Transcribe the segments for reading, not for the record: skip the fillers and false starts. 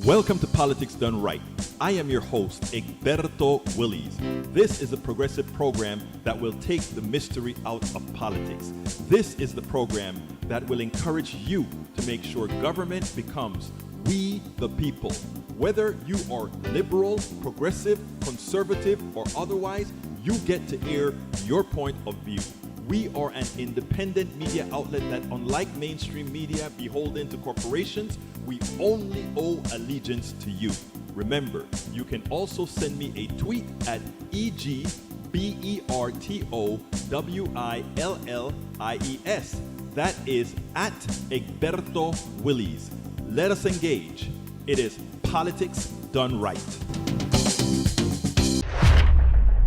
Welcome to Politics Done Right. I am your host, Egberto Willies. This is a progressive program that will take the mystery out of politics. This is the program that will encourage you to make sure government becomes we the people. Whether you are liberal, progressive, conservative, or otherwise, you get to air your point of view. We are an independent media outlet that, unlike mainstream media beholden to corporations, we only owe allegiance to you. Remember, you can also send me a tweet at EGBERTOWILLIES. That is at Egberto Willies. Let us engage. It is Politics Done Right.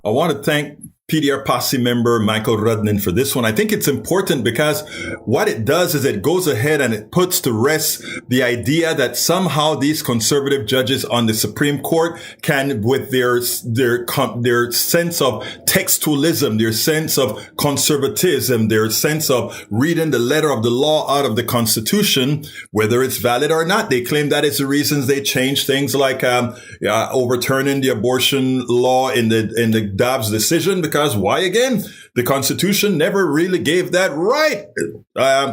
I want to thank PDR Posse member Michael Rudnin for this one. I think it's important because what it does is it goes ahead and it puts to rest the idea that somehow these conservative judges on the Supreme Court can, with their sense of textualism, their sense of conservatism, their sense of reading the letter of the law out of the Constitution, whether it's valid or not. They claim that is the reasons they changed things like overturning the abortion law in the Dobbs decision. Because why again? The Constitution never really gave that right.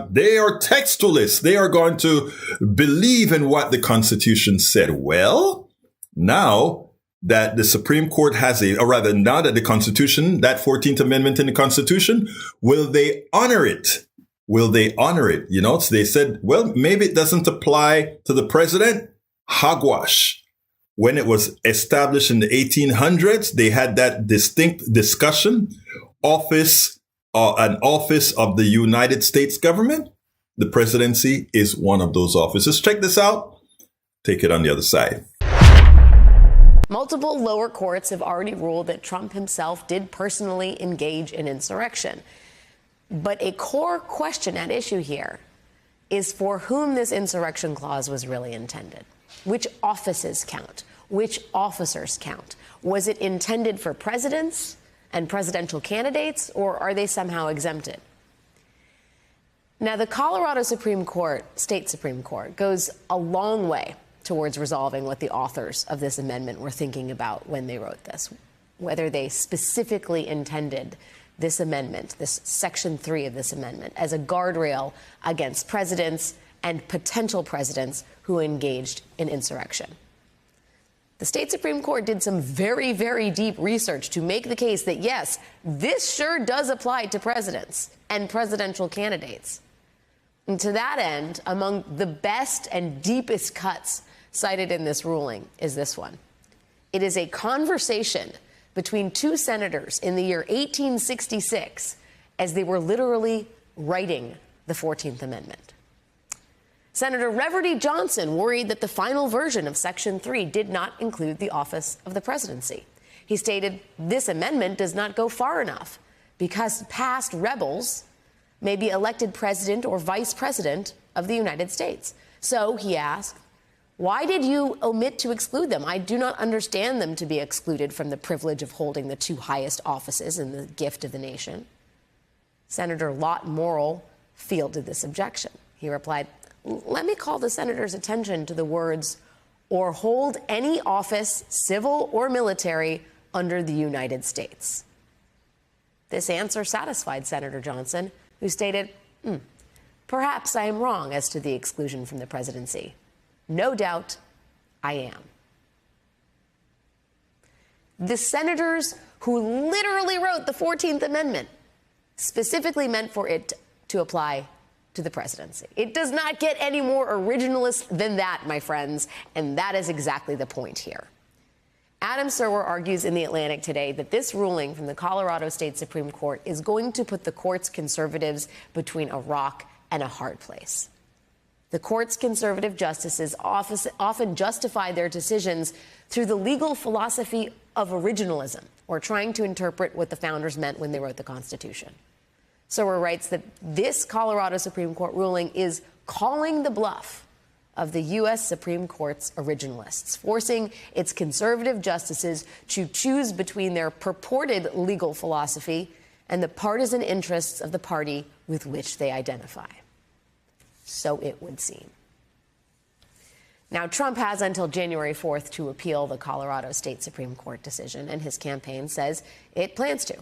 They are textualists. They are going to believe in what the Constitution said. Well, now that the Supreme Court has now that the Constitution, that 14th Amendment in the Constitution, will they honor it? Will they honor it? You know, so they said, well, maybe it doesn't apply to the president. Hogwash. When it was established in the 1800s, they had that distinct discussion. An office of the United States government. The presidency is one of those offices. Check this out. Take it on the other side. Multiple lower courts have already ruled that Trump himself did personally engage in insurrection. But a core question at issue here is for whom this insurrection clause was really intended. Which offices count? Which officers count? Was it intended for presidents and presidential candidates, or are they somehow exempted? Now, the Colorado Supreme Court, state Supreme Court, goes a long way towards resolving what the authors of this amendment were thinking about when they wrote this, whether they specifically intended this amendment, this Section 3 of this amendment, as a guardrail against presidents and potential presidents who engaged in insurrection. The state Supreme Court did some very, very deep research to make the case that, yes, this sure does apply to presidents and presidential candidates. And to that end, among the best and deepest cuts cited in this ruling is this one. It is a conversation between two senators in the year 1866 as they were literally writing the 14th Amendment. Senator Reverdy Johnson worried that the final version of Section 3 did not include the office of the presidency. He stated, this amendment does not go far enough because past rebels may be elected president or vice president of the United States. So, he asked, why did you omit to exclude them? I do not understand them to be excluded from the privilege of holding the two highest offices in the gift of the nation. Senator Lott Morrill fielded this objection. He replied, let me call the senator's attention to the words, or hold any office, civil or military, under the United States. This answer satisfied Senator Johnson, who stated, perhaps I am wrong as to the exclusion from the presidency. No doubt I am. The senators who literally wrote the 14th Amendment specifically meant for it to apply to the presidency. It does not get any more originalist than that, my friends, and that is exactly the point here. Adam Serwer argues in The Atlantic today that this ruling from the Colorado State Supreme Court is going to put the court's conservatives between a rock and a hard place. The court's conservative justices often justify their decisions through the legal philosophy of originalism, or trying to interpret what the founders meant when they wrote the Constitution. Serwer writes that this Colorado Supreme Court ruling is calling the bluff of the U.S. Supreme Court's originalists, forcing its conservative justices to choose between their purported legal philosophy and the partisan interests of the party with which they identify. So it would seem. Now, Trump has until January 4th to appeal the Colorado State Supreme Court decision, and his campaign says it plans to.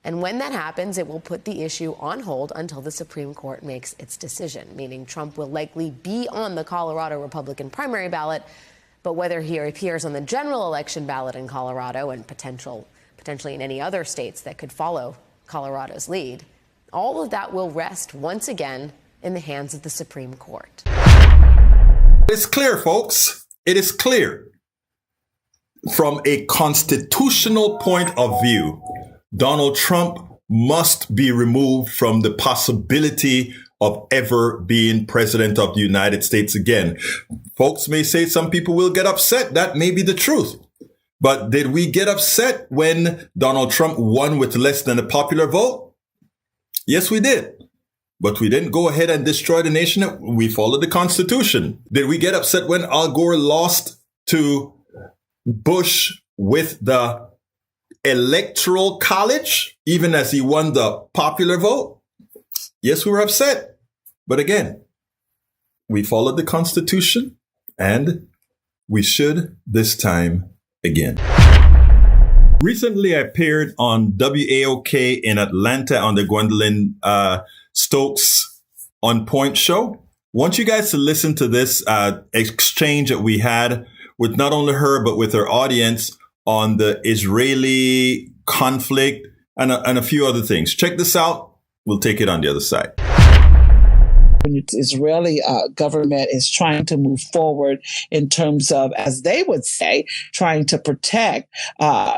And when that happens, it will put the issue on hold until the Supreme Court makes its decision, meaning Trump will likely be on the Colorado Republican primary ballot, but whether he appears on the general election ballot in Colorado and potentially in any other states that could follow Colorado's lead, all of that will rest once again in the hands of the Supreme Court. It's clear, folks. It is clear. From a constitutional point of view, Donald Trump must be removed from the possibility of ever being president of the United States again. Folks may say some people will get upset. That may be the truth. But did we get upset when Donald Trump won with less than a popular vote? Yes, we did. But we didn't go ahead and destroy the nation. We followed the Constitution. Did we get upset when Al Gore lost to Bush with the Electoral College, even as he won the popular vote? Yes, we were upset. But again, we followed the Constitution, and we should this time again. Recently, I appeared on WAOK in Atlanta on the Gwendolyn Stokes On Point show. I want you guys to listen to this exchange that we had with not only her, but with her audience on the Israeli conflict and a few other things. Check this out. We'll take it on the other side. When the Israeli government is trying to move forward in terms of, as they would say, trying to protect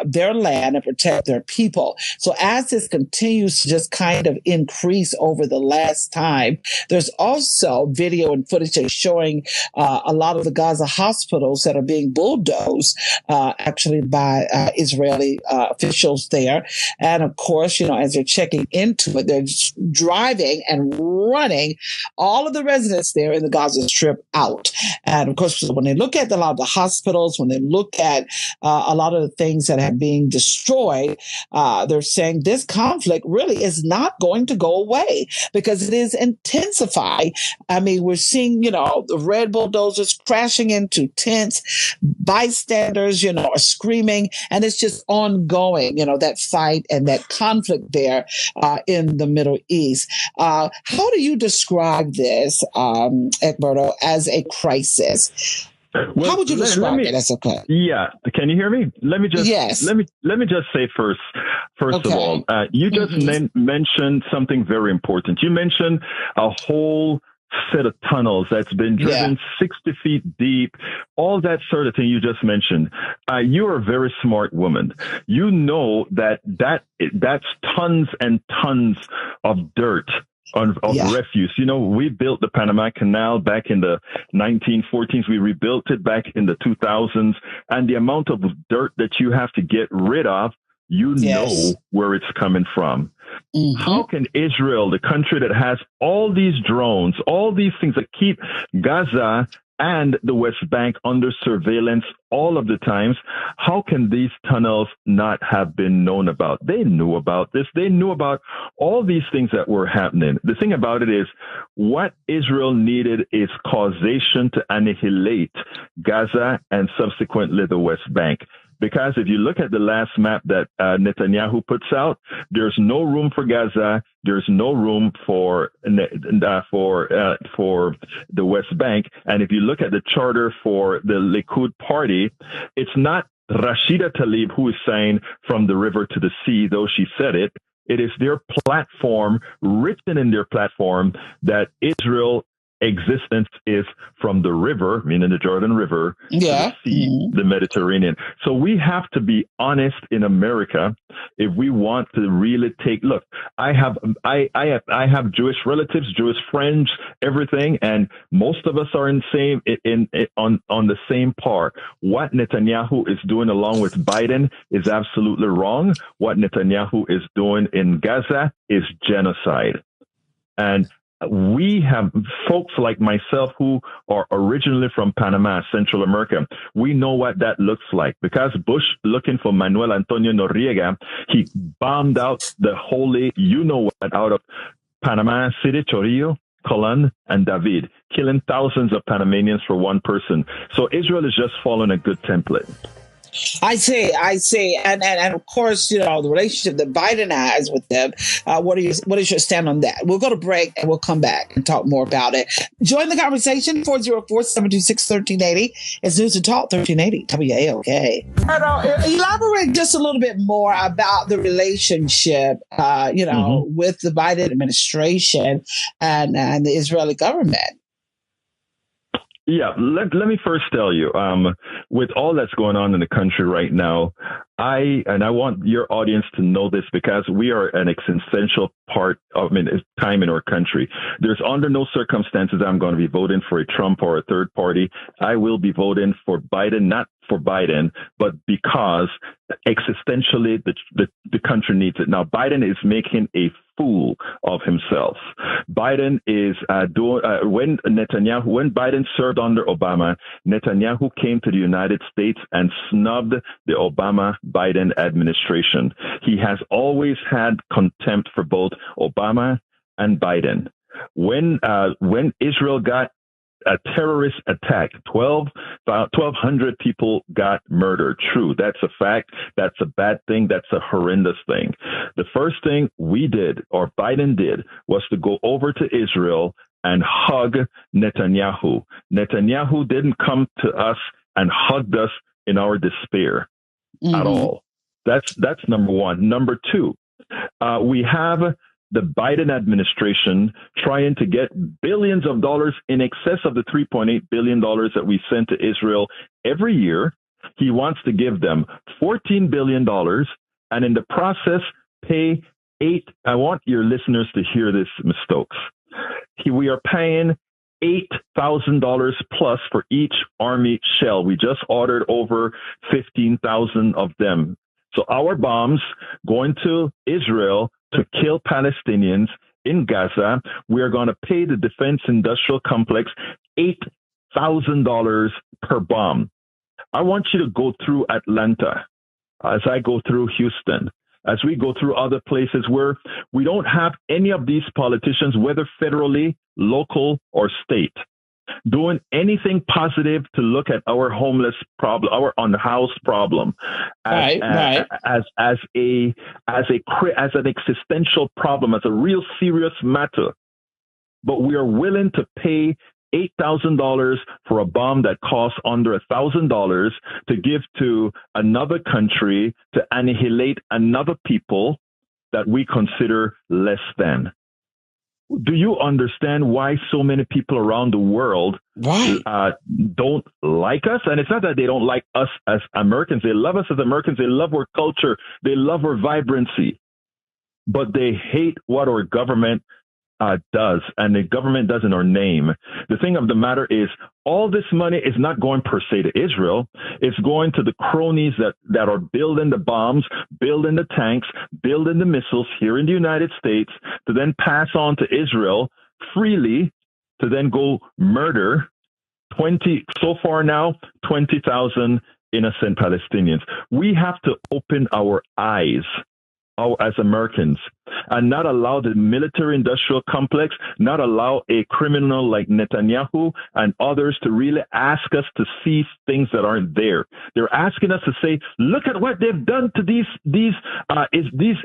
their land and protect their people. So as this continues to just kind of increase over the last time, there's also video and footage that's showing a lot of the Gaza hospitals that are being bulldozed actually by Israeli officials there. And of course, you know, as they're checking into it, they're just driving and running all of the residents there in the Gaza Strip out. And of course, when they look at a lot of the hospitals, when they look at a lot of the things that are being destroyed, they're saying this conflict really is not going to go away because it is intensifying. I mean, we're seeing, you know, the red bulldozers crashing into tents, bystanders, you know, are screaming, and it's just ongoing, you know, that fight and that conflict there in the Middle East. How do you describe this, Egberto, as a crisis? Well, how would you describe it? That's okay. Yeah, can you hear me? Let me just let me just say first of all, you just mentioned something very important. You mentioned a whole set of tunnels that's been driven 60 feet deep, all that sort of thing you just mentioned. You're a very smart woman. You know that's tons and tons of dirt. Of refuse. You know, we built the Panama Canal back in the 1940s. We rebuilt it back in the 2000s. And the amount of dirt that you have to get rid of, you know where it's coming from. How can Israel, the country that has all these drones, all these things that keep Gaza and the West Bank under surveillance all of the times, how can these tunnels not have been known about? They knew about this. They knew about all these things that were happening. The thing about it is what Israel needed is causation to annihilate Gaza and subsequently the West Bank. Because if you look at the last map that Netanyahu puts out, there's no room for Gaza. There's no room for the West Bank. And if you look at the charter for the Likud party, it's not Rashida Tlaib who is saying from the river to the sea, though she said it. It is their platform, written in their platform, that Israel existence is from the river, meaning the Jordan River, to the sea, the Mediterranean. So we have to be honest in America if we want to really take. Look, I have Jewish relatives, Jewish friends, everything, and most of us are on the same par. What Netanyahu is doing along with Biden is absolutely wrong. What Netanyahu is doing in Gaza is genocide, and we have folks like myself who are originally from Panama, Central America. We know what that looks like because Bush, looking for Manuel Antonio Noriega, he bombed out the holy, you know what, out of Panama City, Chorillo. Golan and David, killing thousands of Panamanians for one person. So Israel is just following a good template. I see. And of course, the relationship that Biden has with them. What is your stand on that? We'll go to break and we'll come back and talk more about it. Join the conversation, 404-726-1380. It's News and Talk 1380 WAOK. Elaborate just a little bit more about the relationship, with the Biden administration and the Israeli government. Yeah, let me first tell you, with all that's going on in the country right now, I want your audience to know this because we are an essential part of time in our country. There's under no circumstances I'm going to be voting for a Trump or a third party. I will be voting for Biden, not for Biden, but because existentially the country needs it. Now, Biden is making a fool of himself. Biden is when Biden served under Obama, Netanyahu came to the United States and snubbed the Obama-Biden administration. He has always had contempt for both Obama and Biden. When Israel got a terrorist attack, 1,200 people got murdered. True, that's a fact. That's a bad thing. That's a horrendous thing. The first thing we did, or Biden did, was to go over to Israel and hug Netanyahu. Netanyahu didn't come to us and hugged us in our despair at all. That's number one. Number two, we have the Biden administration trying to get billions of dollars in excess of the $3.8 billion that we send to Israel every year. He wants to give them $14 billion and in the process pay I want your listeners to hear this, Ms. Stokes. We are paying $8,000 plus for each Army shell. We just ordered over 15,000 of them. So our bombs going to Israel to kill Palestinians in Gaza, we are going to pay the defense industrial complex $8,000 per bomb. I want you to go through Atlanta as I go through Houston, as we go through other places where we don't have any of these politicians, whether federally, local, or state, doing anything positive to look at our homeless problem, our unhoused problem, as an existential problem, as a real serious matter. But we are willing to pay $8,000 for a bomb that costs under $1,000 to give to another country to annihilate another people that we consider less than. Do you understand why so many people around the world don't like us? And it's not that they don't like us as Americans. They love us as Americans. They love our culture. They love our vibrancy. But they hate what our government does, and the government does in our name. The thing of the matter is, all this money is not going per se to Israel. It's going to the cronies that are building the bombs, building the tanks, building the missiles here in the United States to then pass on to Israel freely to then go murder 20,000 innocent Palestinians. We have to open our eyes as Americans and not allow the military industrial complex, not allow a criminal like Netanyahu and others to really ask us to see things that aren't there. They're asking us to say, look at what they've done to these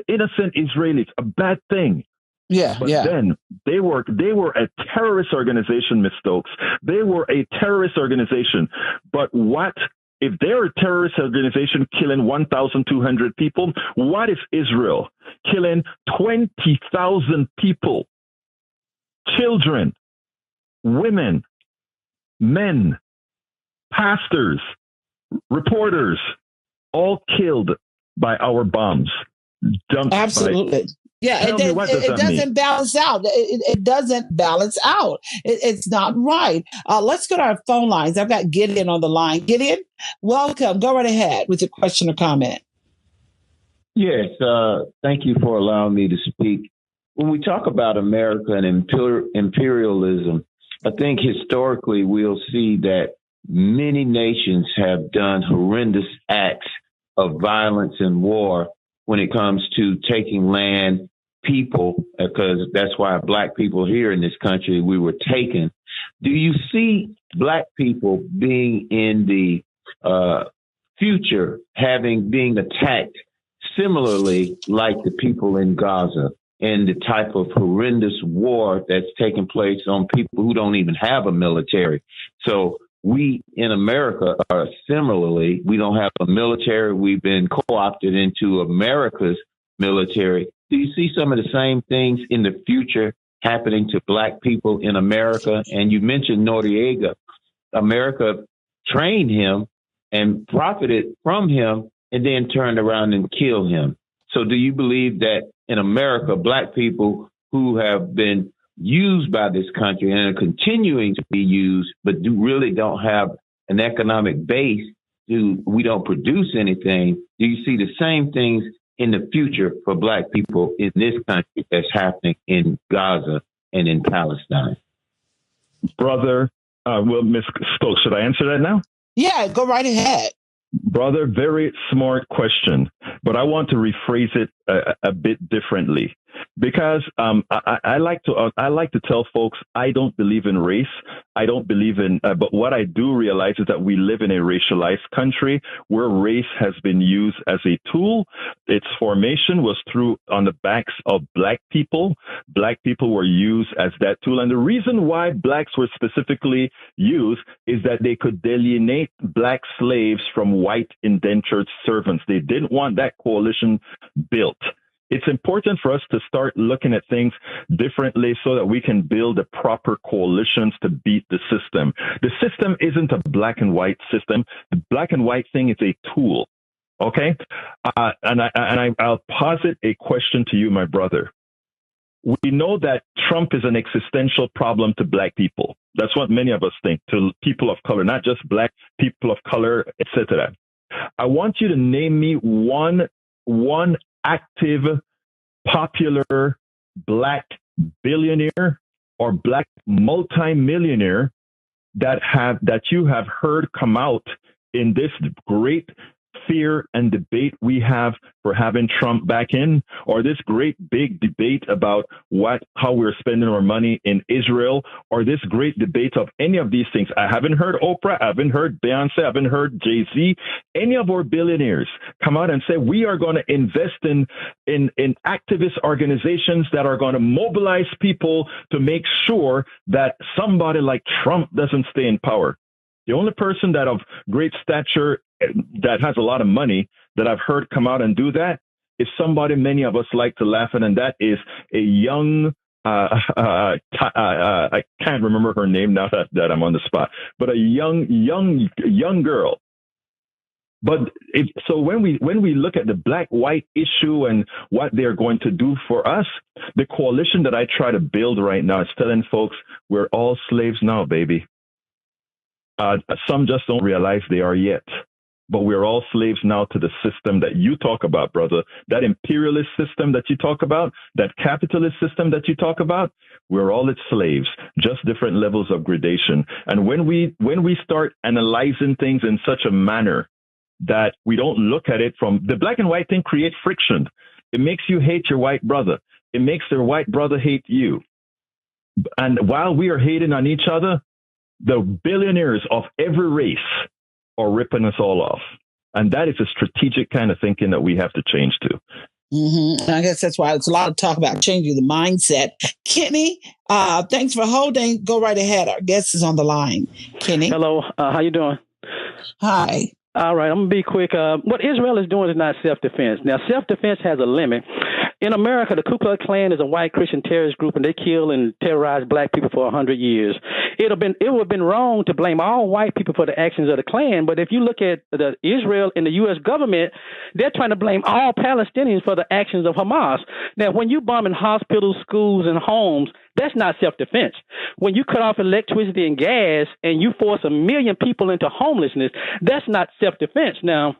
innocent Israelis, a bad thing. But then they were a terrorist organization, Ms. Stokes. They were a terrorist organization. But what if they're a terrorist organization killing 1,200 people, what if Israel killing 20,000 people, children, women, men, pastors, reporters, all killed by our bombs? Absolutely. It doesn't balance out. It doesn't balance out. It's not right. Let's go to our phone lines. I've got Gideon on the line. Gideon, welcome. Go right ahead with your question or comment. Yes, thank you for allowing me to speak. When we talk about America and imperialism, I think historically we'll see that many nations have done horrendous acts of violence and war when it comes to taking land people, because that's why black people here in this country, we were taken. Do you see black people being in the future being attacked similarly like the people in Gaza and the type of horrendous war that's taking place on people who don't even have a military? So we in America are similarly, we don't have a military. We've been co-opted into America's military. Do you see some of the same things in the future happening to black people in America? And you mentioned Noriega. America trained him and profited from him and then turned around and killed him. So do you believe that in America, black people who have been used by this country and are continuing to be used, but really don't have an economic base, we don't produce anything? Do you see the same things in the future for black people in this country that's happening in Gaza and in Palestine? Brother, Ms. Stokes, should I answer that now? Yeah, go right ahead. Brother, very smart question, but I want to rephrase it a bit differently, because I like to tell folks I don't believe in race. I don't believe in, but what I do realize is that we live in a racialized country where race has been used as a tool. Its formation was on the backs of black people. Black people were used as that tool. And the reason why blacks were specifically used is that they could delineate black slaves from white indentured servants. They didn't want that coalition built. It's important for us to start looking at things differently so that we can build the proper coalitions to beat the system. The system isn't a black and white system. The black and white thing is a tool. Okay? I'll posit a question to you, my brother. We know that Trump is an existential problem to black people. That's what many of us think, to people of color, not just black people of color, etc. I want you to name me one active, popular black billionaire or black multimillionaire that you have heard come out in this great fear and debate we have for having Trump back in, or this great big debate about how we're spending our money in Israel, or this great debate of any of these things. I haven't heard Oprah, I haven't heard Beyonce, I haven't heard Jay-Z, any of our billionaires come out and say we are going to invest in activist organizations that are going to mobilize people to make sure that somebody like Trump doesn't stay in power. The only person that of great stature that has a lot of money that I've heard come out and do that is somebody many of us like to laugh at, and that is a young, I can't remember her name now that I'm on the spot, but a young girl. But when we look at the black-white issue and what they're going to do for us, the coalition that I try to build right now is telling folks we're all slaves now, baby. Some just don't realize they are yet. But we're all slaves now to the system that you talk about, brother. That imperialist system that you talk about, that capitalist system that you talk about, we're all its slaves, just different levels of gradation. And when we start analyzing things in such a manner that we don't look at it from the black and white thing, create friction. It makes you hate your white brother. It makes their white brother hate you. And while we are hating on each other, the billionaires of every race are ripping us all off. And that is a strategic kind of thinking that we have to change to. Mm-hmm. I guess that's why it's a lot of talk about changing the mindset. Kenny, thanks for holding. Go right ahead. Our guest is on the line. Kenny. Hello. How you doing? Hi. All right. I'm going to be quick. What Israel is doing is not self-defense. Now, self-defense has a limit. In America, the Ku Klux Klan is a white Christian terrorist group, and they kill and terrorize black people for 100 years. It would have been wrong to blame all white people for the actions of the Klan. But if you look at Israel and the U.S. government, they're trying to blame all Palestinians for the actions of Hamas. Now, when you bomb in hospitals, schools, and homes, that's not self-defense. When you cut off electricity and gas and you force 1 million people into homelessness, that's not self-defense. Now,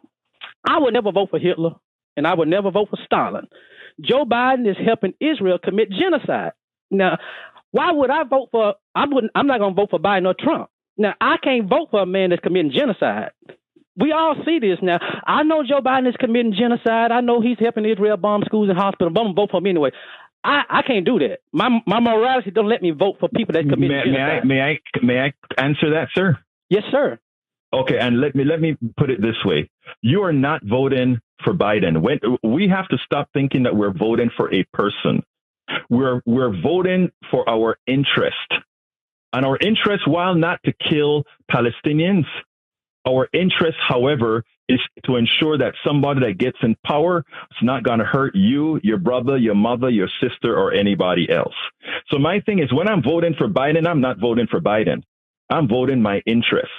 I would never vote for Hitler, and I would never vote for Stalin. Joe Biden is helping Israel commit genocide. Now, why would I vote for? I'm not going to vote for Biden or Trump. Now, I can't vote for a man that's committing genocide. We all see this now. I know Joe Biden is committing genocide. I know he's helping Israel bomb schools and hospitals. But I'm going to vote for him anyway. I can't do that. My morality don't let me vote for people that commit genocide. May I answer that, sir? Yes, sir. Okay, and let me put it this way: you are not voting for Biden. We have to stop thinking that we're voting for a person. We're voting for our interest, and our interest, while not to kill Palestinians, our interest, however, is to ensure that somebody that gets in power is not going to hurt you, your brother, your mother, your sister, or anybody else. So my thing is, when I'm voting for Biden, I'm not voting for Biden. I'm voting my interest.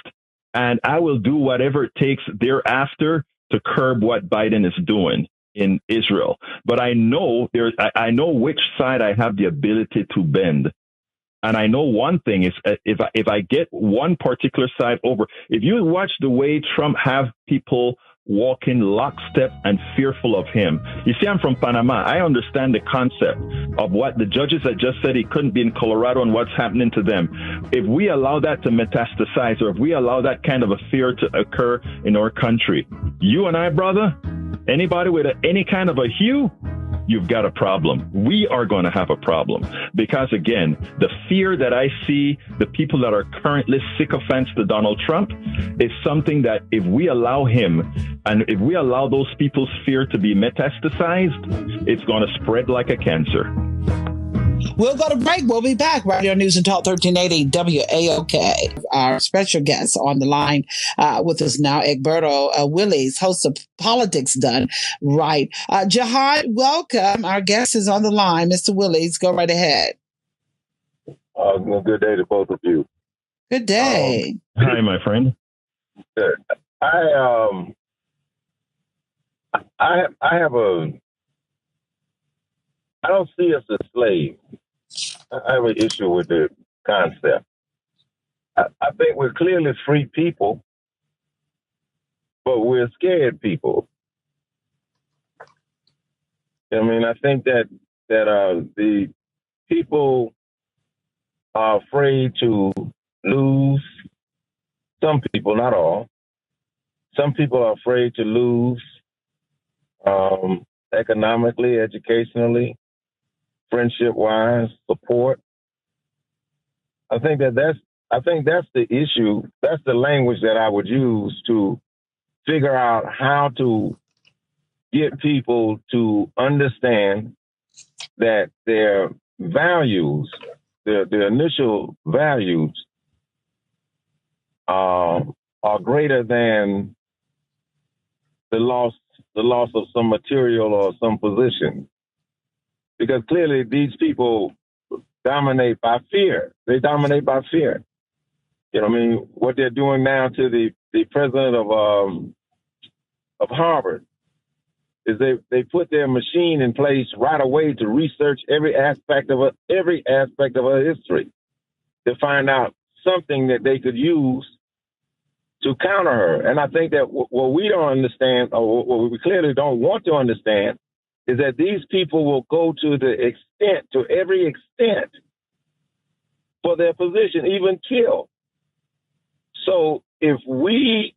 And I will do whatever it takes thereafter to curb what Biden is doing in Israel. But I know I know which side I have the ability to bend. And I know one thing is if I get one particular side over, if you watch the way Trump have people walking lockstep and fearful of him. You see, I'm from Panama. I understand the concept of what the judges that just said he couldn't be in Colorado and what's happening to them. If we allow that to metastasize, or if we allow that kind of a fear to occur in our country, you and I, brother, anybody with any kind of a hue, you've got a problem. We are going to have a problem because, again, the fear that I see, the people that are currently sycophants to Donald Trump, is something that if we allow him and if we allow those people's fear to be metastasized, it's going to spread like a cancer. We'll go to break. We'll be back. Radio News and Talk 1380 WAOK. Our special guest on the line with us now, Egberto Willies, host of Politics Done Right. Jihad, welcome. Our guest is on the line. Mr. Willies, go right ahead. Good day to both of you. Good day. Hi, my friend. Good. I don't see us as slaves. I have an issue with the concept. I think we're clearly free people, but we're scared people. I mean, I think that the people are afraid to lose. Some people, not all. Some people are afraid to lose economically, educationally, friendship-wise, support. I think that's the issue. That's the language that I would use to figure out how to get people to understand that their values, their initial values, are greater than the loss of some material or some position. Because clearly these people dominate by fear. They dominate by fear. You know what I mean? What they're doing now to the president of Harvard is they put their machine in place right away to research every aspect of her history to find out something that they could use to counter her. And I think that what we don't understand, or what we clearly don't want to understand, is that these people will go to every extent for their position, even kill. So if we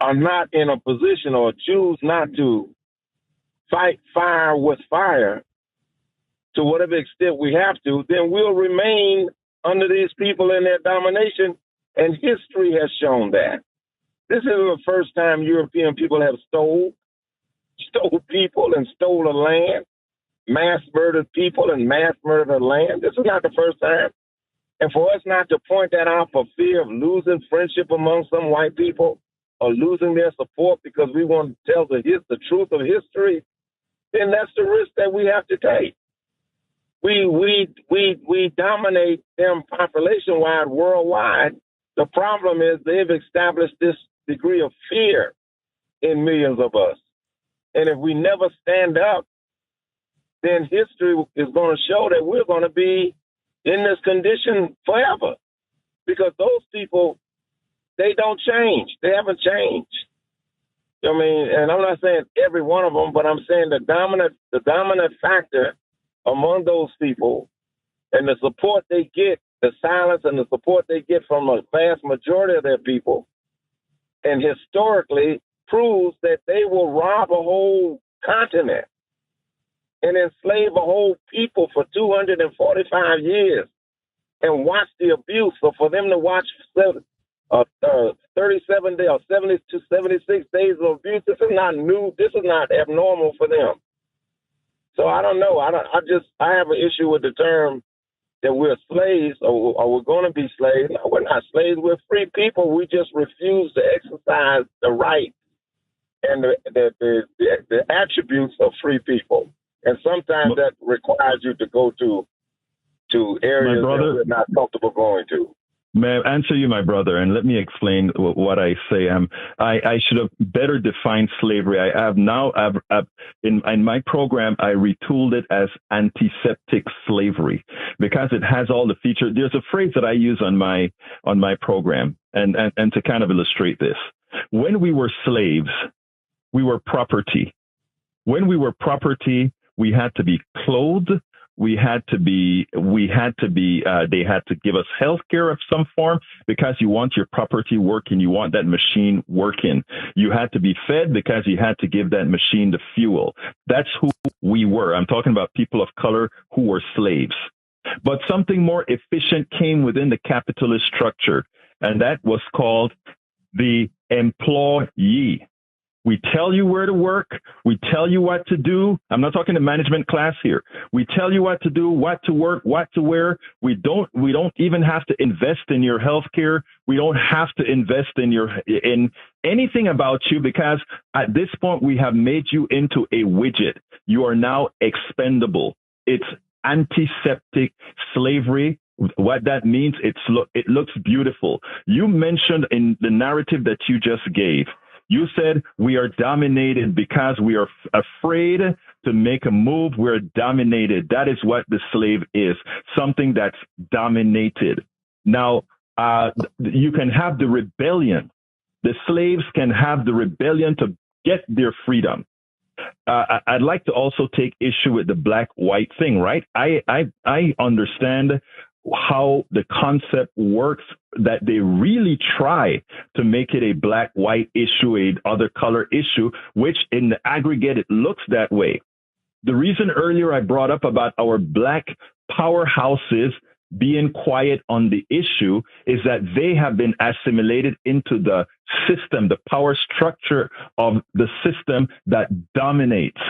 are not in a position or choose not to fight fire with fire to whatever extent we have to, then we'll remain under these people in their domination. And history has shown that. This isn't the first time European people have stole people and stole a land, mass murdered people and mass murdered a land. This is not the first time. And for us not to point that out for fear of losing friendship among some white people or losing their support because we want to tell the truth of history, then that's the risk that we have to take. We dominate them population-wide, worldwide. The problem is they've established this degree of fear in millions of us. And if we never stand up, then history is going to show that we're going to be in this condition forever. Because those people, they don't change. They haven't changed. I mean, and I'm not saying every one of them, but I'm saying the dominant factor among those people and the support they get, the silence and the support they get from a vast majority of their people, and historically proves that they will rob a whole continent and enslave a whole people for 245 years and watch the abuse. So for them to watch 37 days or 70 to 76 days of abuse, this is not new. This is not abnormal for them. So I don't know. I have an issue with the term that we're slaves or we're going to be slaves. No, we're not slaves. We're free people. We just refuse to exercise the rights and the attributes of free people. And sometimes that requires you to go to areas that we're not comfortable going to. May I answer you, my brother, and let me explain what I say. I should have better defined slavery. In my program, I retooled it as antiseptic slavery because it has all the features. There's a phrase that I use on my program, and to kind of illustrate this. When we were slaves, we were property. When we were property, we had to be clothed. They had to give us health care of some form because you want your property working. You want that machine working. You had to be fed because you had to give that machine the fuel. That's who we were. I'm talking about people of color who were slaves. But something more efficient came within the capitalist structure, and that was called the employee. We tell you where to work. We tell you what to do. I'm not talking to management class here. We tell you what to do, what to work, what to wear. We don't even have to invest in your health care. We don't have to invest in anything about you because at this point we have made you into a widget. You are now expendable. It's antiseptic slavery. What that means, it looks beautiful. You mentioned in the narrative that you just gave, you said we are dominated because we are afraid to make a move. We're dominated. That is what the slave is, something that's dominated. Now, you can have the rebellion. The slaves can have the rebellion to get their freedom. I'd like to also take issue with the black-white thing, right? I understand how the concept works, that they really try to make it a black-white issue, a other color issue, which in the aggregate, it looks that way. The reason earlier I brought up about our black powerhouses being quiet on the issue is that they have been assimilated into the system, the power structure of the system that dominates.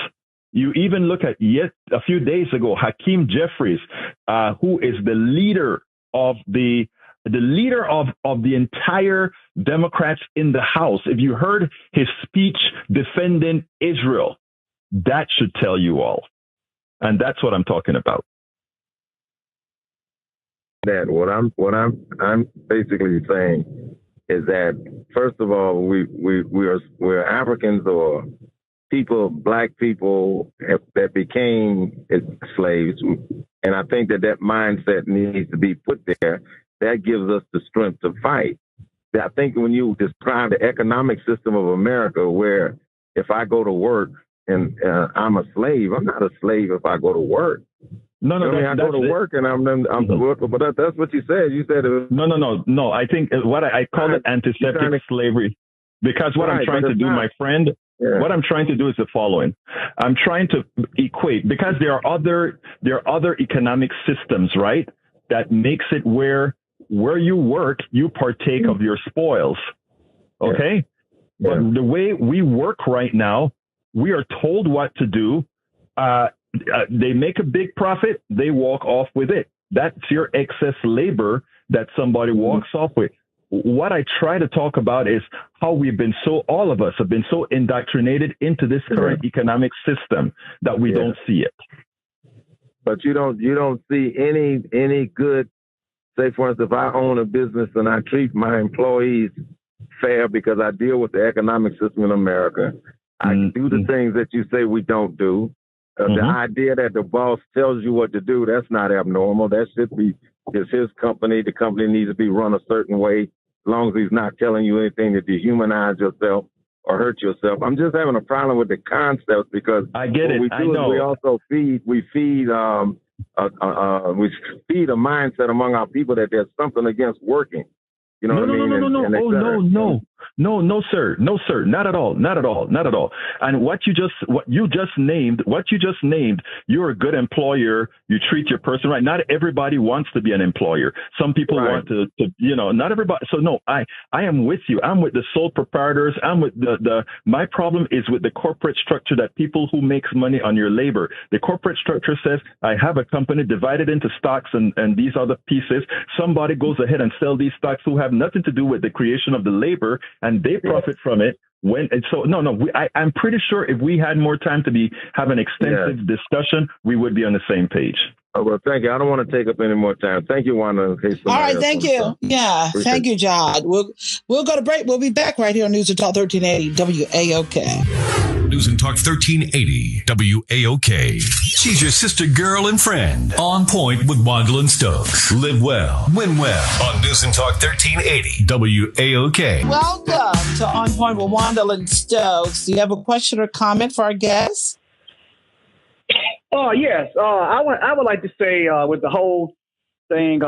You even look at a few days ago, Hakeem Jeffries, who is the leader of the entire Democrats in the House. If you heard his speech defending Israel, that should tell you all. And that's what I'm talking about. That what I'm basically saying is that first of all, we're Africans or people, black people that became slaves, and I think that mindset needs to be put there. That gives us the strength to fight. I think when you describe the economic system of America, where if I go to work and I'm a slave, I'm not a slave if I go to work. No, I go to work and I'm but that's what you said. You said it was, No. I think what I call it antiseptic slavery, because what I'm trying to do, my friend. Yeah. What I'm trying to do is the following. I'm trying to equate, because there are other economic systems, right, that makes it where you work, you partake of your spoils. Okay? Yeah. But the way we work right now, we are told what to do. They make a big profit, they walk off with it. That's your excess labor that somebody walks off with. What I try to talk about is how all of us have been so indoctrinated into this current economic system that we don't see it. But you don't see any good, say for instance, if I own a business and I treat my employees fair because I deal with the economic system in America, I do the things that you say we don't do. The idea that the boss tells you what to do, that's not abnormal. That should be, it's his company. The company needs to be run a certain way, as long as he's not telling you anything to dehumanize yourself or hurt yourself. I'm just having a problem with the concepts, because I get it. We also feed a mindset among our people that there's something against working. You know what I mean? No. No, sir. No, sir. Not at all. Not at all. Not at all. And what you just named, you're a good employer. You treat your person right. Not everybody wants to be an employer. Some people want to, not everybody. So no, I am with you. I'm with the sole proprietors. I'm with my problem is with the corporate structure, that people who makes money on your labor. The corporate structure says, I have a company divided into stocks and these other pieces. Somebody goes ahead and sell these stocks who have nothing to do with the creation of the labor, and they profit from it. I'm pretty sure if we had more time to have an extensive discussion, we would be on the same page. Oh, well, thank you. I don't want to take up any more time. Thank you, Wanda. All right, thank you. Yeah, thank you, John. We'll go to break. We'll be back right here on News and Talk 1380 WAOK. News and Talk 1380 WAOK. She's your sister, girl, and friend. On point with Wanda and Stokes. Live well, win well. On News and Talk 1380 WAOK. Welcome to On Point with Wanda and Stokes. Do you have a question or comment for our guests? Oh, yes. I would like to say with the whole thing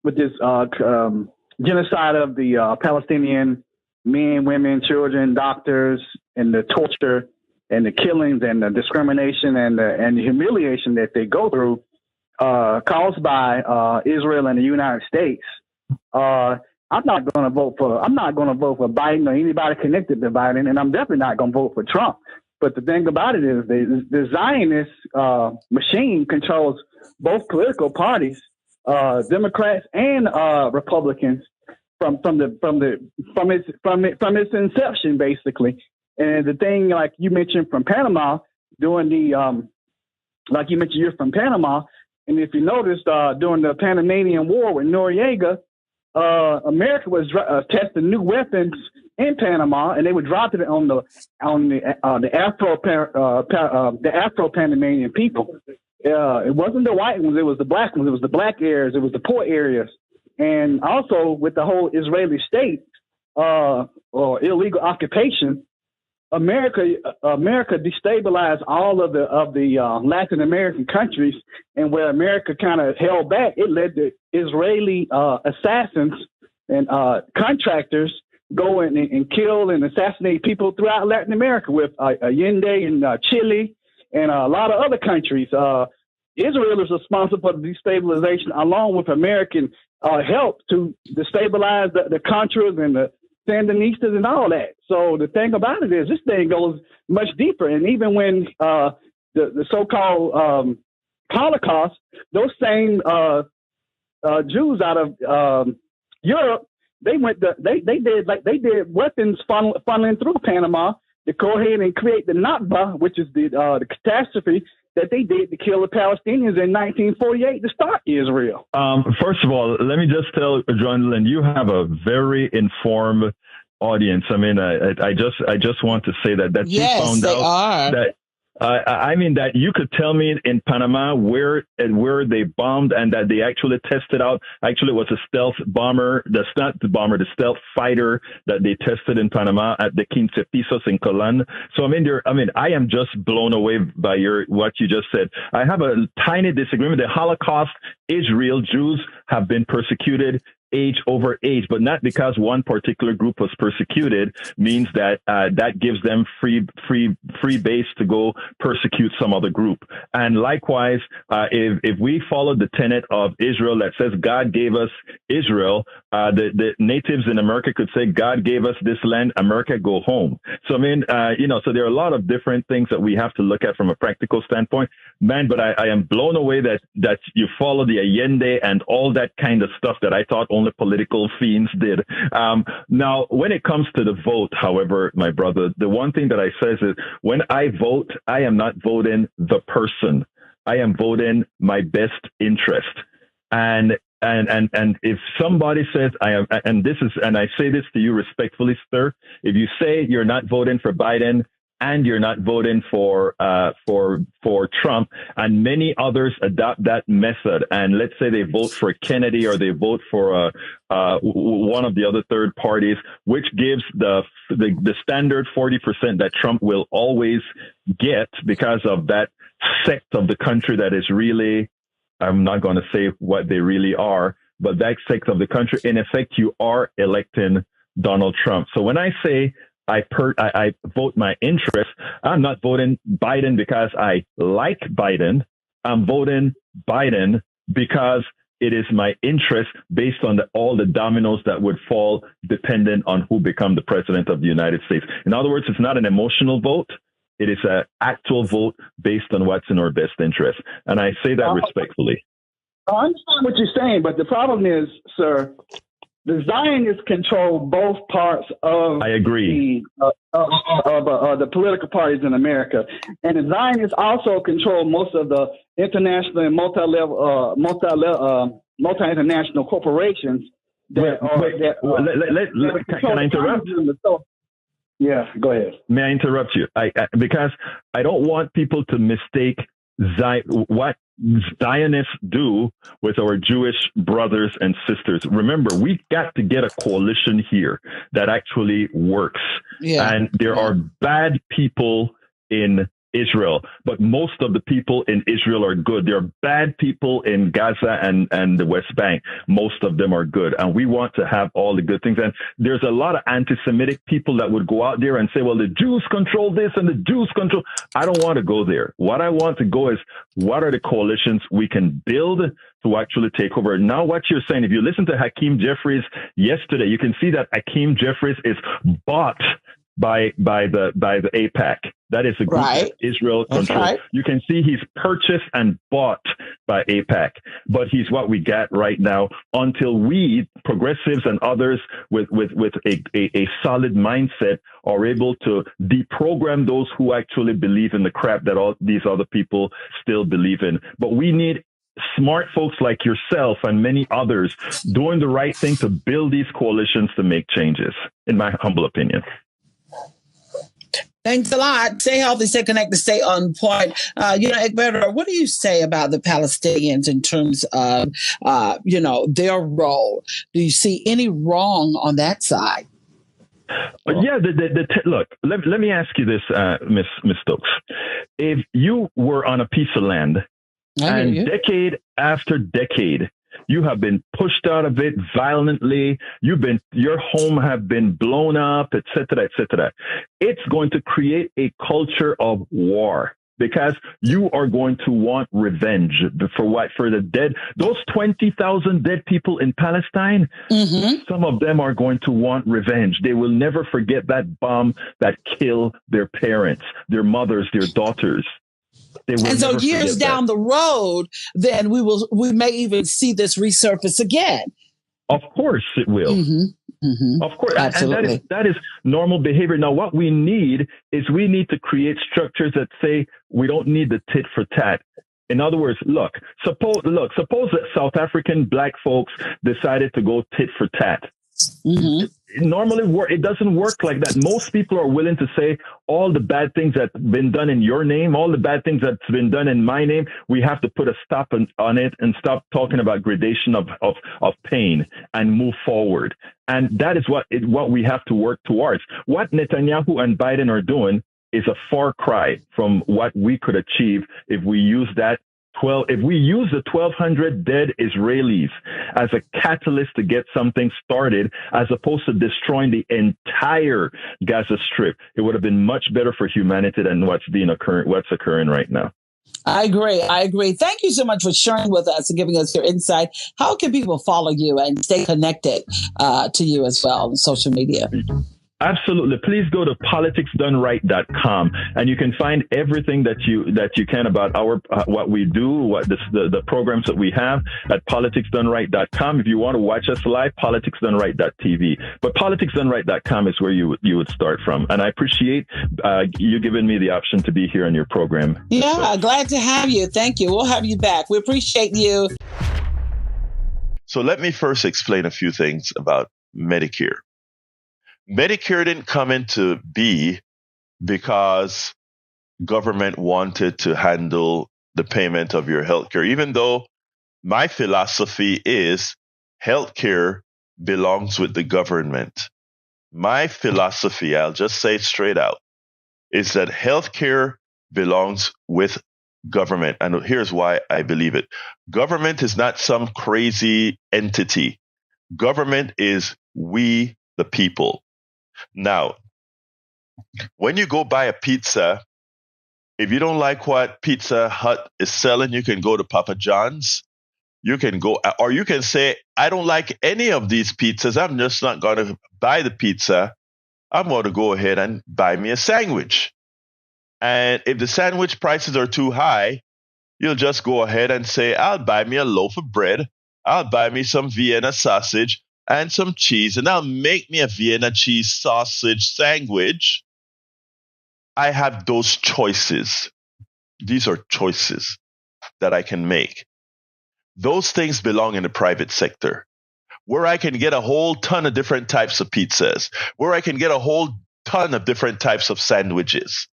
with this genocide of the Palestinian men, women, children, doctors, and the torture and the killings and the discrimination and the humiliation that they go through caused by Israel and the United States. I'm not going to vote for Biden or anybody connected to Biden, and I'm definitely not going to vote for Trump. But the thing about it is the Zionist machine controls both political parties, Democrats and Republicans, from its inception, basically. And the thing, like you mentioned from Panama, during the you're from Panama, and if you noticed during the Panamanian War with Noriega, America was testing new weapons in Panama, and they would drop it on the Afro-Panamanian people. It wasn't the white ones; it was the black ones. It was the black areas. It was the poor areas, and also with the whole Israeli state or illegal occupation, America destabilized all of the Latin American countries, and where America kind of held back, it led to Israeli assassins and contractors go in and kill and assassinate people throughout Latin America with Allende in Chile and a lot of other countries. Israel is responsible for the destabilization along with American help to destabilize the Contras and the Sandinistas and all that. So the thing about it is this thing goes much deeper. And even when the so-called Holocaust, those same Jews out of Europe, they did weapons funneling through Panama to go ahead and create the Nakba, which is the catastrophe that they did to kill the Palestinians in 1948 to start Israel. First of all, let me just tell John, you have a very informed audience. I mean, I just want to say that you found out that. I mean that you could tell me in Panama where they bombed and that they actually tested out. Actually, it was a stealth bomber, the stealth fighter that they tested in Panama at the Quince Pisos in Colón. So I am just blown away by what you just said. I have a tiny disagreement. The Holocaust is real. Jews have been persecuted age over age, but not because one particular group was persecuted means that that gives them free base to go persecute some other group. And likewise, if we follow the tenet of Israel that says God gave us Israel, the natives in America could say God gave us this land, America go home. So so there are a lot of different things that we have to look at from a practical standpoint, man. But I am blown away that you follow the Allende and all that kind of stuff that I thought only political fiends did. Now, when it comes to the vote, however, my brother, the one thing that I say is when I vote, I am not voting the person. I am voting my best interest. And if somebody says I am, and I say this to you respectfully, sir, if you say you're not voting for Biden and you're not voting for Trump, and many others adopt that method, and let's say they vote for Kennedy or they vote for one of the other third parties, which gives the standard 40% that Trump will always get because of that sect of the country that is really, I'm not going to say what they really are, but that sect of the country, in effect, you are electing Donald Trump. So when I say I vote my interest, I'm not voting Biden because I like Biden. I'm voting Biden because it is my interest based on all the dominoes that would fall dependent on who become the president of the United States. In other words, it's not an emotional vote. It is an actual vote based on what's in our best interest. And I say that respectfully. I understand what you're saying, but the problem is, sir, the Zionists control both parts of I agree. The political parties in America. And the Zionists also control most of the international and multi-international corporations that can I interrupt? Yeah, go ahead. May I interrupt you? Because I don't want people to mistake what Zionists do with our Jewish brothers and sisters. Remember, we got to get a coalition here that actually works. Yeah. And there are bad people in Israel, but most of the people in Israel are good. There are bad people in Gaza and the West Bank. Most of them are good. And we want to have all the good things. And there's a lot of anti-Semitic people that would go out there and say, well, the Jews control this and the Jews control. I don't want to go there. What I want to go is, what are the coalitions we can build to actually take over? Now, what you're saying, if you listen to Hakeem Jeffries yesterday, you can see that Hakeem Jeffries is bought by the AIPAC. That is a group that Israel controls. Right. You can see he's purchased and bought by AIPAC, but he's what we got right now until we, progressives and others with a solid mindset, are able to deprogram those who actually believe in the crap that all these other people still believe in. But we need smart folks like yourself and many others doing the right thing to build these coalitions to make changes, in my humble opinion. Thanks a lot. Stay healthy, stay connected, stay on point. Egberto, what do you say about the Palestinians in terms of, their role? Do you see any wrong on that side? Yeah, look, let me ask you this, Miss Stokes. If you were on a piece of land and decade after decade, you have been pushed out of it violently. Your home have been blown up, et cetera, et cetera. It's going to create a culture of war because you are going to want revenge for the dead. Those 20,000 dead people in Palestine, some of them are going to want revenge. They will never forget that bomb that killed their parents, their mothers, their daughters. And so years down the road, then we may even see this resurface again. Of course it will. Of course. Absolutely. And that is normal behavior. Now, what we need is to create structures that say we don't need the tit for tat. In other words, suppose that South African black folks decided to go tit for tat. Normally, it doesn't work like that. Most people are willing to say all the bad things that's been done in your name, all the bad things that's been done in my name. We have to put a stop on it and stop talking about gradation of pain and move forward. And that is what we have to work towards. What Netanyahu and Biden are doing is a far cry from what we could achieve if we use the 1,200 dead Israelis as a catalyst to get something started, as opposed to destroying the entire Gaza Strip. It would have been much better for humanity than what's occurring right now. I agree. Thank you so much for sharing with us and giving us your insight. How can people follow you and stay connected to you as well on social media? Absolutely. Please go to politicsdoneright.com and you can find everything that you can about what we do, the programs that we have at politicsdoneright.com. If you want to watch us live, politicsdoneright.tv. But politicsdoneright.com is where you would start from. And I appreciate you giving me the option to be here on your program. Yeah, glad to have you. Thank you. We'll have you back. We appreciate you. So let me first explain a few things about Medicare. Medicare didn't come into be because government wanted to handle the payment of your healthcare, even though my philosophy is healthcare belongs with the government. My philosophy, I'll just say it straight out, is that healthcare belongs with government. And here's why I believe it. Government is not some crazy entity. Government is we, the people. Now, when you go buy a pizza, if you don't like what Pizza Hut is selling, you can go to Papa John's. You can go, or you can say, I don't like any of these pizzas. I'm just not going to buy the pizza. I'm going to go ahead and buy me a sandwich. And if the sandwich prices are too high, you'll just go ahead and say, I'll buy me a loaf of bread. I'll buy me some Vienna sausage and some cheese, and I'll make me a Vienna cheese sausage sandwich. I have those choices. These are choices that I can make. Those things belong in the private sector, where I can get a whole ton of different types of pizzas, where I can get a whole ton of different types of sandwiches.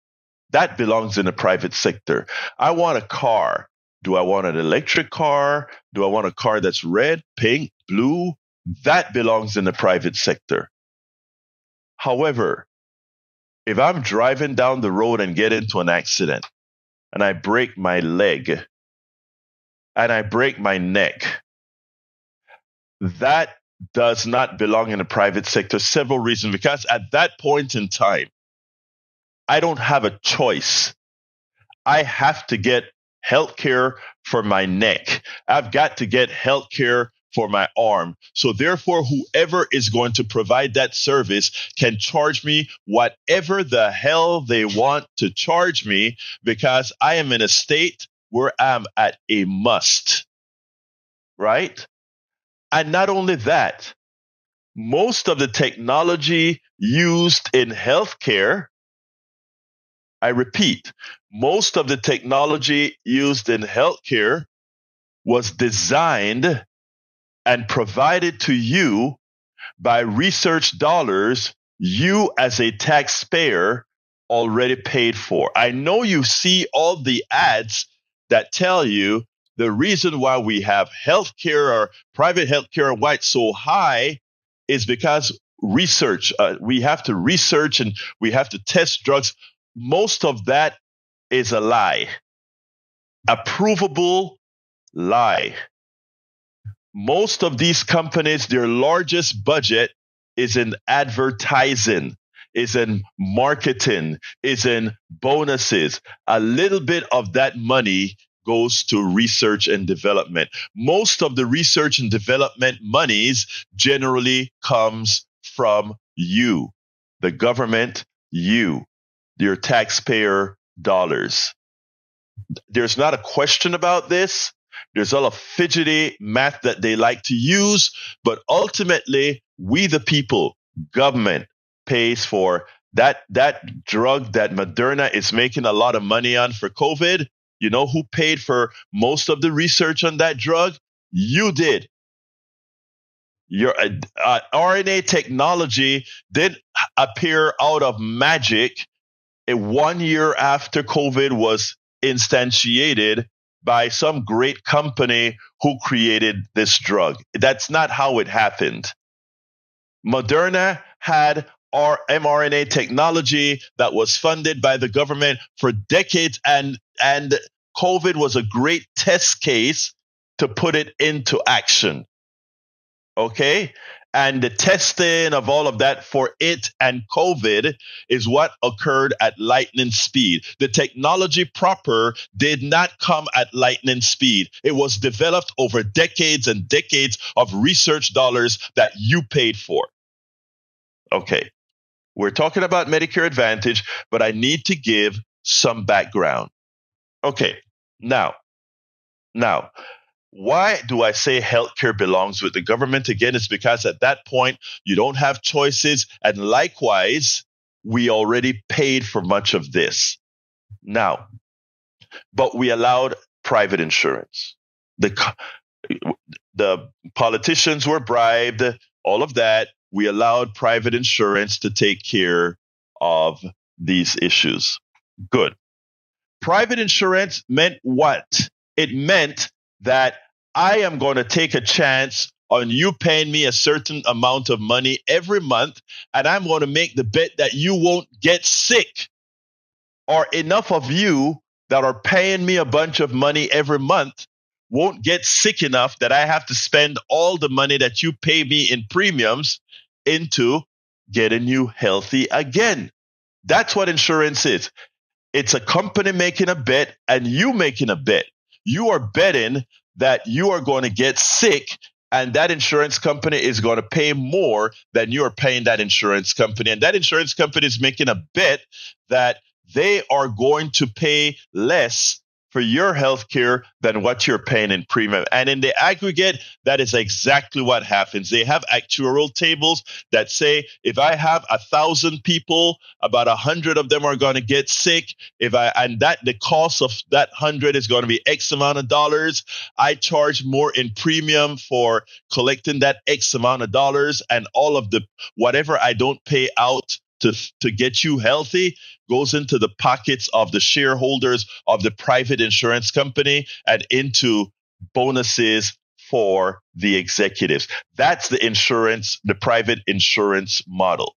That belongs in the private sector. I want a car. Do I want an electric car? Do I want a car that's red, pink, blue? That belongs in the private sector. However, if I'm driving down the road and get into an accident and I break my leg and I break my neck, that does not belong in the private sector. Several reasons. Because at that point in time, I don't have a choice. I have to get health care for my neck. I've got to get health care for my arm. So therefore, whoever is going to provide that service can charge me whatever the hell they want to charge me, because I am in a state where I'm at a must, right? And not only that, most of the technology used in healthcare, I repeat, most of the technology used in healthcare was designed and provided to you by research dollars you as a taxpayer already paid for. I know you see all the ads that tell you the reason why we have healthcare or private healthcare white so high is because research. We have to research and we have to test drugs. Most of that is a lie, a provable lie. Most of these companies, their largest budget is in advertising, is in marketing, is in bonuses. A little bit of that money goes to research and development. Most of the research and development monies generally comes from you, the government, you, your taxpayer dollars. There's not a question about this. There's all a fidgety math that they like to use, but ultimately, we the people, government, pays for that drug that Moderna is making a lot of money on for COVID. You know who paid for most of the research on that drug? You did. Your RNA technology didn't appear out of magic 1 year after COVID was instantiated by some great company who created this drug. That's not how it happened. Moderna had our mRNA technology that was funded by the government for decades, and COVID was a great test case to put it into action. Okay? And the testing of all of that for it and COVID is what occurred at lightning speed. The technology proper did not come at lightning speed. It was developed over decades and decades of research dollars that you paid for. Okay, we're talking about Medicare Advantage, but I need to give some background. Okay, now, why do I say healthcare belongs with the government? Again, it's because at that point, you don't have choices. And likewise, we already paid for much of this. Now, but we allowed private insurance. The politicians were bribed, all of that. We allowed private insurance to take care of these issues. Good. Private insurance meant what? It meant that I am going to take a chance on you paying me a certain amount of money every month, and I'm going to make the bet that you won't get sick, or enough of you that are paying me a bunch of money every month won't get sick enough that I have to spend all the money that you pay me in premiums into getting you healthy again. That's what insurance is. It's a company making a bet and you making a bet. You are betting that you are going to get sick, and that insurance company is going to pay more than you are paying that insurance company. And that insurance company is making a bet that they are going to pay less for your health care than what you're paying in premium. And in the aggregate, that is exactly what happens. They have actuarial tables that say, if I have 1,000 people, about 100 of them are going to get sick. The cost of that 100 is going to be X amount of dollars. I charge more in premium for collecting that X amount of dollars, and all of the whatever I don't pay out to get you healthy goes into the pockets of the shareholders of the private insurance company and into bonuses for the executives. That's the private insurance model.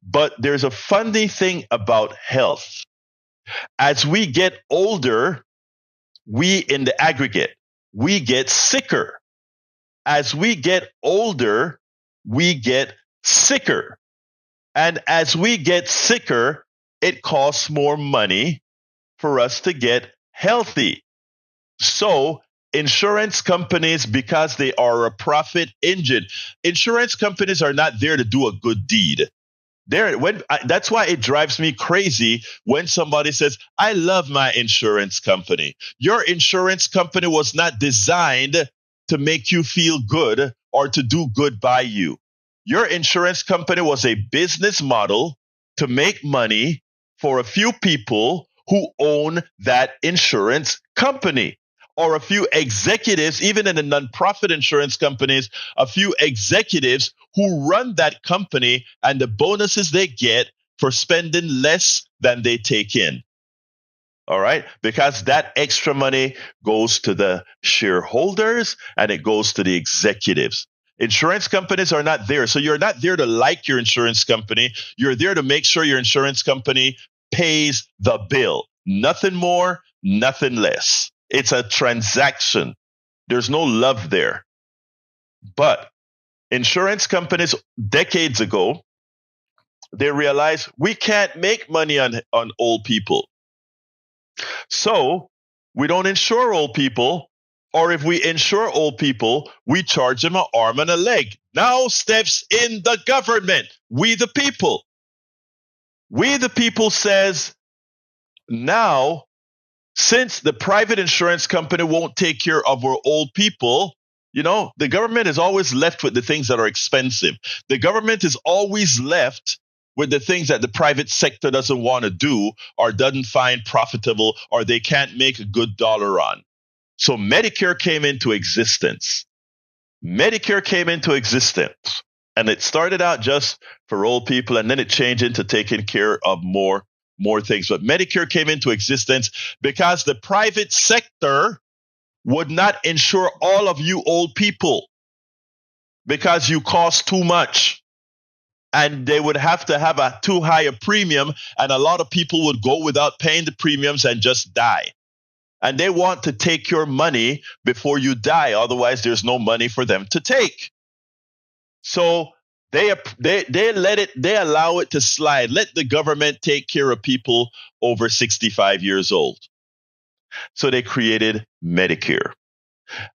But there's a funny thing about health. As we get older, in the aggregate, we get sicker. As we get older, we get sicker. And as we get sicker, it costs more money for us to get healthy. So insurance companies, because they are a profit engine, insurance companies are not there to do a good deed. That's why it drives me crazy when somebody says, I love my insurance company. Your insurance company was not designed to make you feel good or to do good by you. Your insurance company was a business model to make money for a few people who own that insurance company, or a few executives, even in the nonprofit insurance companies, a few executives who run that company and the bonuses they get for spending less than they take in. All right? Because that extra money goes to the shareholders and it goes to the executives. Insurance companies are not there. So you're not there to like your insurance company. You're there to make sure your insurance company pays the bill. Nothing more, nothing less. It's a transaction. There's no love there. But insurance companies decades ago, they realized we can't make money on old people. So we don't insure old people. Or if we insure old people, we charge them an arm and a leg. Now steps in the government. We the people. We the people says, now, since the private insurance company won't take care of our old people, the government is always left with the things that are expensive. The government is always left with the things that the private sector doesn't want to do or doesn't find profitable or they can't make a good dollar on. So Medicare came into existence. Medicare came into existence, and it started out just for old people, and then it changed into taking care of more things. But Medicare came into existence because the private sector would not insure all of you old people because you cost too much. And they would have to have a too high a premium, and a lot of people would go without paying the premiums and just die. And they want to take your money before you die. Otherwise, there's no money for them to take. So they allow it to slide. Let the government take care of people over 65 years old. So they created Medicare.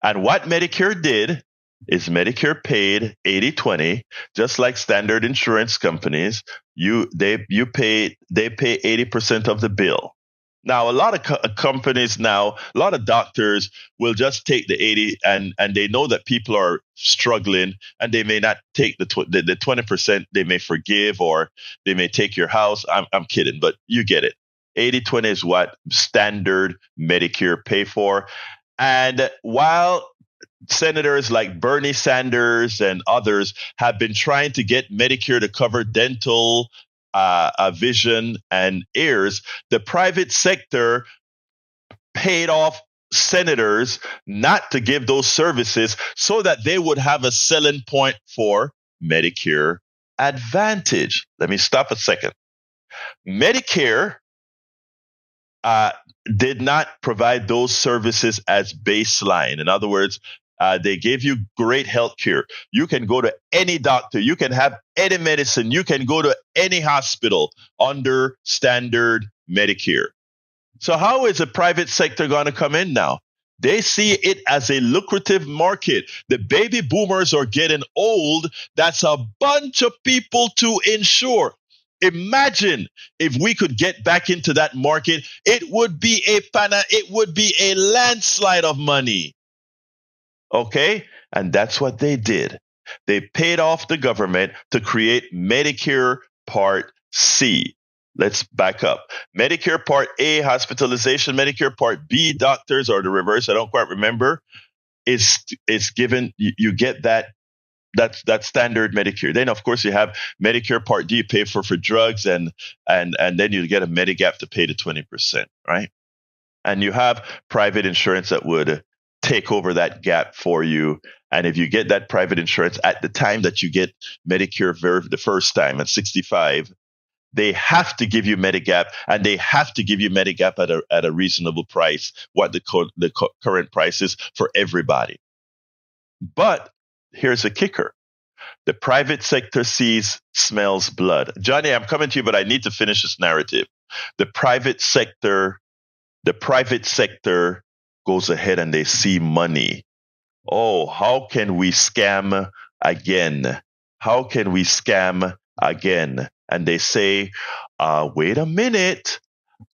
And what Medicare did is Medicare paid 80-20, just like standard insurance companies. They pay 80% of the bill. Now, a lot of companies now, a lot of doctors will just take the 80 and they know that people are struggling and they may not take the 20%. They may forgive or they may take your house. I'm kidding, but you get it. 80-20 is what standard Medicare pay for. And while senators like Bernie Sanders and others have been trying to get Medicare to cover dental, vision, and ears, the private sector paid off senators not to give those services so that they would have a selling point for Medicare Advantage. Let me stop a second. Medicare did not provide those services as baseline. In other words, They gave you great health care. You can go to any doctor. You can have any medicine. You can go to any hospital under standard Medicare. So how is the private sector going to come in now? They see it as a lucrative market. The baby boomers are getting old. That's a bunch of people to insure. Imagine if we could get back into that market. It would be a landslide of money. Okay? And that's what they did. They paid off the government to create Medicare Part C. Let's back up. Medicare Part A, hospitalization. Medicare Part B, doctors, or the reverse, I don't quite remember, is given, you get that standard Medicare. Then, of course, you have Medicare Part D, you pay for drugs, and then you get a Medigap to pay the 20%, right? And you have private insurance that would take over that gap for you. And if you get that private insurance at the time that you get Medicare the first time at 65, they have to give you Medigap, and they have to give you Medigap at a reasonable price, what the current price is for everybody. But here's the kicker. The private sector smells blood. Johnny, I'm coming to you, but I need to finish this narrative. The private sector goes ahead and they see money. Oh, how can we scam again? How can we scam again? And they say, wait a minute,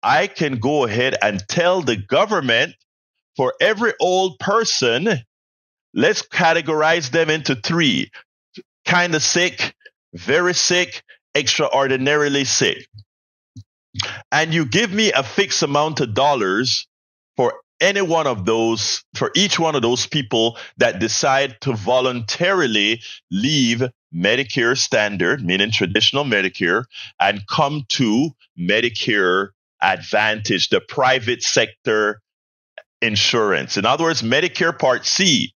I can go ahead and tell the government for every old person, let's categorize them into 3. Kind of sick, very sick, extraordinarily sick. And you give me a fixed amount of dollars for any one of those, for each one of those people that decide to voluntarily leave Medicare standard, meaning traditional Medicare, and come to Medicare Advantage, the private sector insurance. In other words, Medicare Part C,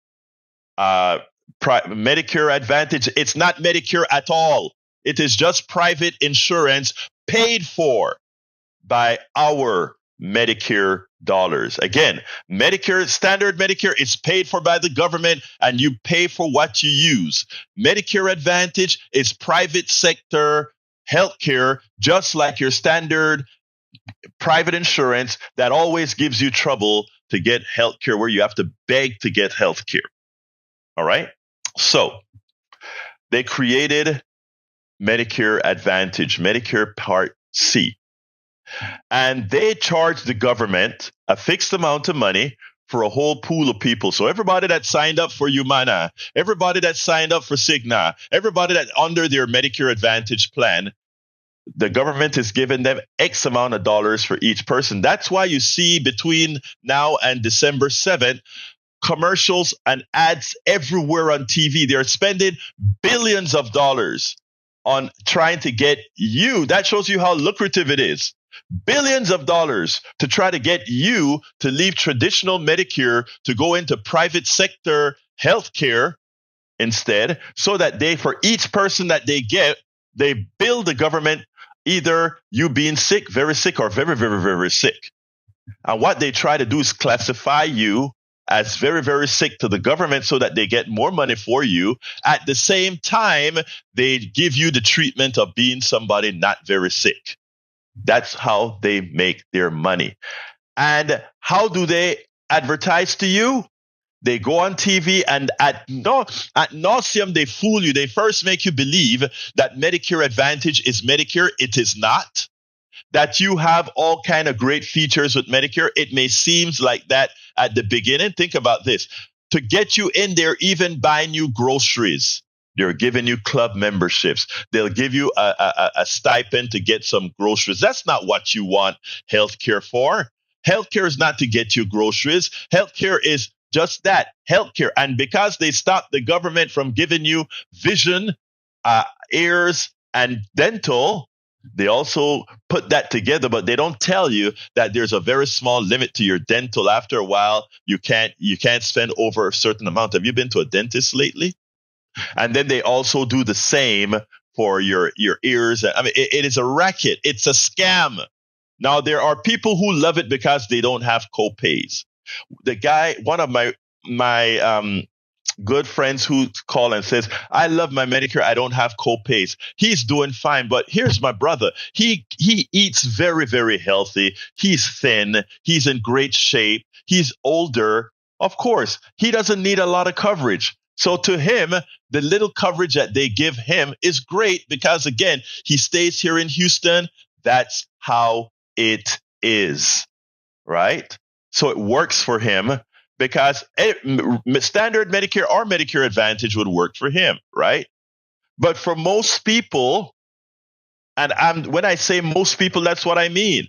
Medicare Advantage, it's not Medicare at all. It is just private insurance paid for by our Medicare dollars. Again, Medicare, standard Medicare is paid for by the government, and you pay for what you use. Medicare Advantage is private sector healthcare, just like your standard private insurance that always gives you trouble to get healthcare, where you have to beg to get healthcare. All right? So they created Medicare Advantage, Medicare Part C. And they charged the government a fixed amount of money for a whole pool of people. So everybody that signed up for Humana, everybody that signed up for Cigna, everybody that under their Medicare Advantage plan, the government is giving them X amount of dollars for each person. That's why you see between now and December 7th, commercials and ads everywhere on TV. They're spending billions of dollars on trying to get you. That shows you how lucrative it is. Billions of dollars to try to get you to leave traditional Medicare to go into private sector healthcare instead, so that they, for each person that they get, they bill the government either you being sick, very sick, or very, very, very sick. And what they try to do is classify you as very, very sick to the government so that they get more money for you. At the same time, they give you the treatment of being somebody not very sick. That's how they make their money. And how do they advertise to you? They go on TV and ad nauseum, they fool you. They first make you believe that Medicare Advantage is Medicare. It is not. That you have all kind of great features with Medicare. It may seem like that at the beginning. Think about this. To get you in there, even buying you groceries, they're giving you club memberships. They'll give you a stipend to get some groceries. That's not what you want healthcare for. Healthcare is not to get you groceries. Healthcare is just that, healthcare. And because they stopped the government from giving you vision, ears, and dental, they also put that together, but they don't tell you that there's a very small limit to your dental. After a while, you can't spend over a certain amount. Have you been to a dentist lately? And then they also do the same for your ears. I mean, it is a racket. It's a scam. Now, there are people who love it because they don't have co-pays. The guy, one of my good friends who call and says, I love my Medicare. I don't have co-pays. He's doing fine. But here's my brother. He eats very, very healthy. He's thin. He's in great shape. He's older. Of course, he doesn't need a lot of coverage. So to him, the little coverage that they give him is great because, again, he stays here in Houston. That's how it is, right? So it works for him because standard Medicare or Medicare Advantage would work for him, right? But for most people, and when I say most people, that's what I mean.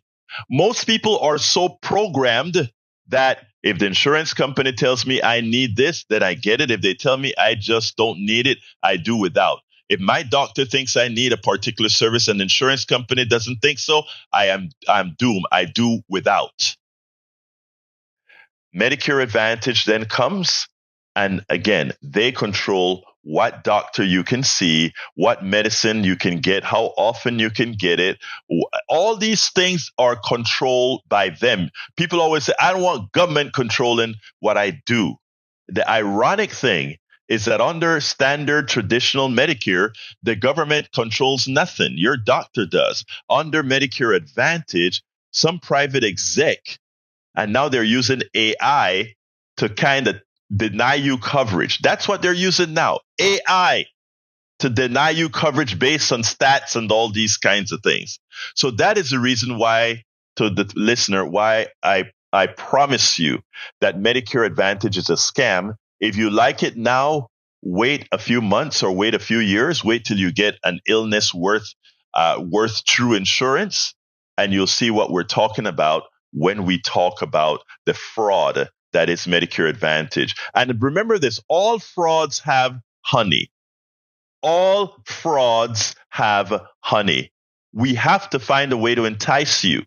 Most people are so programmed that if the insurance company tells me I need this, then I get it. If they tell me I just don't need it, I do without. If my doctor thinks I need a particular service and the insurance company doesn't think so, I'm doomed. I do without. Medicare Advantage then comes, and again, they control what doctor you can see, what medicine you can get, how often you can get it. All these things are controlled by them. People always say, I don't want government controlling what I do. The ironic thing is that under standard traditional Medicare, the government controls nothing. Your doctor does. Under Medicare Advantage, some private exec, and now they're using AI to kind of deny you coverage. That's what they're using now. AI to deny you coverage based on stats and all these kinds of things. So that is the reason why, to the listener, why I promise you that Medicare Advantage is a scam. If you like it now, wait a few months or wait a few years. Wait till you get an illness worth true insurance, and you'll see what we're talking about when we talk about the fraud that is Medicare Advantage. And remember this, all frauds have honey. All frauds have honey. We have to find a way to entice you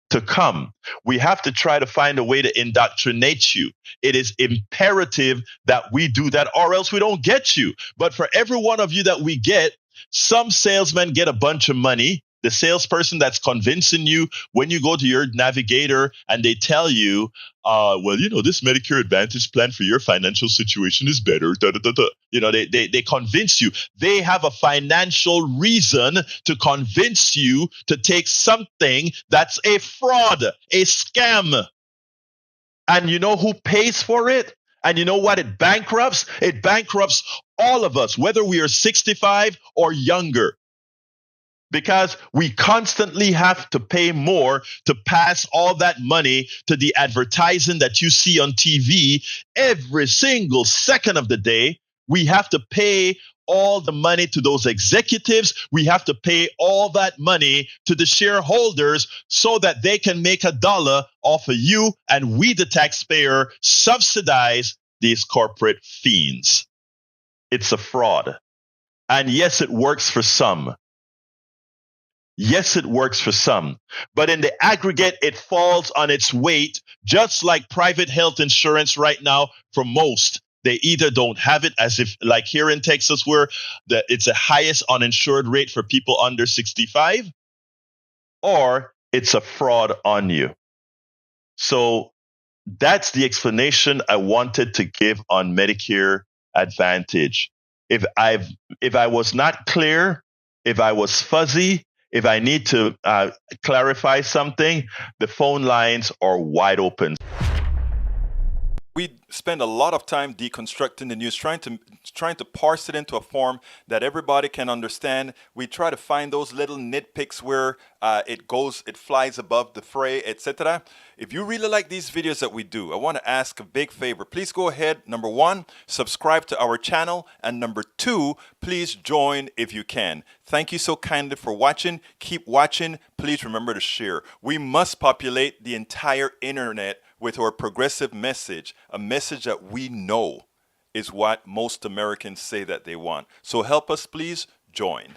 to come. We have to try to find a way to indoctrinate you. It is imperative that we do that, or else we don't get you. But for every one of you that we get, some salesmen get a bunch of money. The salesperson that's convincing you when you go to your navigator and they tell you, well, you know, this Medicare Advantage plan for your financial situation is better. Da, da, da, da. You know, they convince you. They have a financial reason to convince you to take something that's a fraud, a scam. And you know who pays for it? And you know what it bankrupts? It bankrupts all of us, whether we are 65 or younger. Because we constantly have to pay more to pass all that money to the advertising that you see on TV every single second of the day. We have to pay all the money to those executives. We have to pay all that money to the shareholders so that they can make $1 off of you, and we, the taxpayer, subsidize these corporate fiends. It's a fraud. And yes, it works for some. Yes, it works for some, but in the aggregate, it falls on its weight, just like private health insurance right now for most. They either don't have it, as if like here in Texas, where it's the highest uninsured rate for people under 65, or it's a fraud on you. So that's the explanation I wanted to give on Medicare Advantage. If I was not clear, if I was fuzzy, if I need to clarify something, the phone lines are wide open. We spend a lot of time deconstructing the news, trying to parse it into a form that everybody can understand. We try to find those little nitpicks where it flies above the fray, etc. If you really like these videos that we do, I want to ask a big favor. Please go ahead, number 1, subscribe to our channel, and number 2, please join if you can. Thank you so kindly for watching. Keep watching. Please remember to share. We must populate the entire internet with our progressive message, a message that we know is what most Americans say that they want. So help us, please join.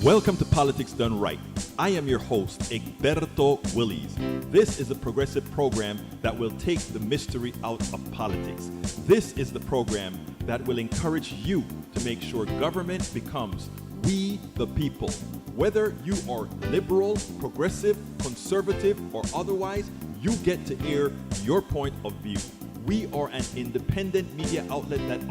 Welcome to Politics Done Right. I am your host, Egberto Willies. This is a progressive program that will take the mystery out of politics. This is the program that will encourage you to make sure government becomes We the people. Whether you are liberal, progressive, conservative, or otherwise, you get to air your point of view. We are an independent media outlet that